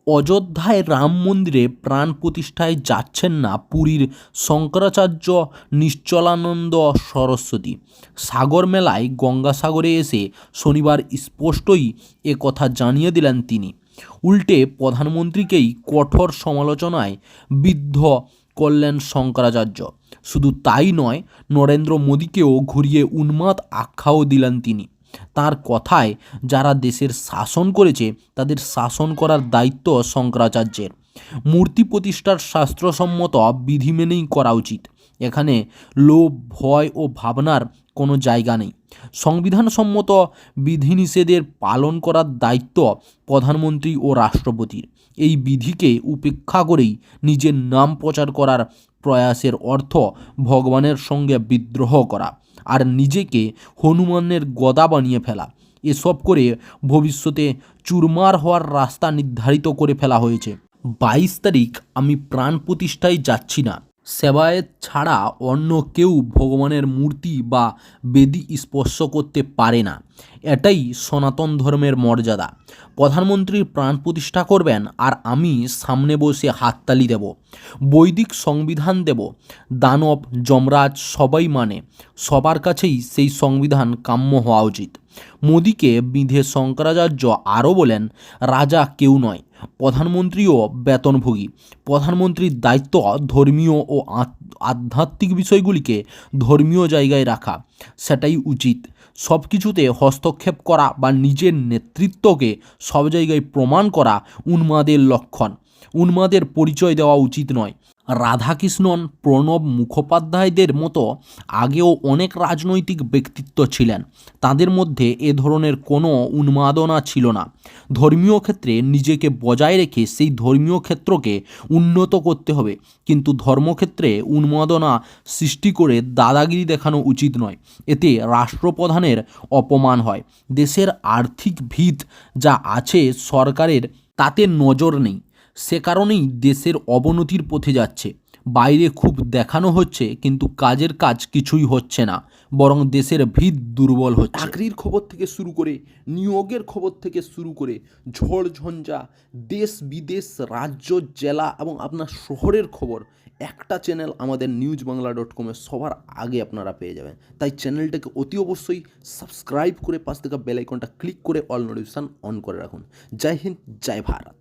অযোধ্যায় রাম মন্দিরে প্রাণ প্রতিষ্ঠায় যাচ্ছেন না পুরীর শঙ্করাচার্য নিশ্চলানন্দ সরস্বতী। সাগর মেলায় গঙ্গাসাগরে এসে শনিবার স্পষ্টই এ কথা জানিয়ে দিলেন তিনি। উল্টে প্রধানমন্ত্রীকেই কঠোর সমালোচনায় বিদ্ধ করলেন শঙ্করাচার্য। শুধু তাই নয়, নরেন্দ্র মোদীকেও ঘুরিয়ে উন্মাদ আখ্যাও দিলেন তিনি। তার কথায় যারা দেশের শাসন করেছে তাদের শাসন করার দায়িত্ব শঙ্করাচার্যের। মূর্তি প্রতিষ্ঠার শাস্ত্রসম্মত বিধি মেনেই করা উচিত। এখানে লোভ, ভয় ও ভাবনার কোনো জায়গা নেই। সংবিধানসম্মত বিধিনিষেধের পালন করার দায়িত্ব প্রধানমন্ত্রী ও রাষ্ট্রপতির। এই বিধিকে উপেক্ষা করেই নিজের নাম প্রচার করার প্রয়াসের অর্থ ভগবানের সঙ্গে বিদ্রোহ করা আর নিজেকে হনুমানের গদা বানিয়ে ফেলা। এসব করে ভবিষ্যতে চুরমার হওয়ার রাস্তা নির্ধারিত করে ফেলা হয়েছে। 22 তারিখ আমি প্রাণ প্রতিষ্ঠায় যাচ্ছি না। সেবায়েত ছাড়া অন্য কেউ ভগবানের মূর্তি বা বেদি স্পর্শ করতে পারে না। এটাই সনাতন ধর্মের মর্যাদা। প্রধানমন্ত্রীর প্রাণ প্রতিষ্ঠা করবেন আর আমি সামনে বসে হাততালি দেব, বৈদিক সংবিধান দেব। দানব, যমরাজ সবাই মানে, সবার কাছেই সেই সংবিধান কাম্য হওয়া উচিত। মোদীকে বিঁধে শঙ্করাচার্য আরও বলেন, রাজা কেউ নয়, প্রধানমন্ত্রীও বেতনভোগী। প্রধানমন্ত্রীর দায়িত্ব ধর্মীয় ও আধ্যাত্মিক বিষয়গুলিকে ধর্মীয় জায়গায় রাখা, সেটাই উচিত। সব কিছুতে হস্তক্ষেপ করা বা নিজের নেতৃত্বকে সব জায়গায় প্রমাণ করা উন্মাদের লক্ষণ। উন্মাদের পরিচয় দেওয়া উচিত নয়। রাধাকৃষ্ণন, প্রণব মুখোপাধ্যায়দের মতো আগেও অনেক রাজনৈতিক ব্যক্তিত্ব ছিলেন। তাদের মধ্যে এ ধরনের কোনো উন্মাদনা ছিল না। ধর্মীয় ক্ষেত্রে নিজেকে বজায় রেখে সেই ধর্মীয় ক্ষেত্রকে উন্নত করতে হবে, কিন্তু ধর্মক্ষেত্রে উন্মাদনা সৃষ্টি করে দাদাগিরি দেখানো উচিত নয়। এতে রাষ্ট্রপ্রধানের অপমান হয়। দেশের আর্থিক ভিত যা আছে সরকারের, তাতে নজর নেই। সে কারণেই দেশের অবনতির পথে যাচ্ছে। বাইরে খুব দেখানো হচ্ছে, কিন্তু কাজের কাজ কিছুই হচ্ছে না, বরং দেশের ভিত দুর্বল হচ্ছে। চাকরির খবর থেকে শুরু করে নিয়োগের খবর থেকে শুরু করে ঝড় ঝঞ্ঝা, দেশ বিদেশ, রাজ্য, জেলা এবং আপনার শহরের খবর একটা চ্যানেল আমাদের newsbangla.com সবার আগে আপনারা পেয়ে যাবেন। তাই চ্যানেলটাকে অতি অবশ্যই সাবস্ক্রাইব করে পাশ থেকে বেল আইকনটা ক্লিক করে অল নোটিফিকেশান অন করে রাখুন। জয় হিন্দ, জয় ভারত।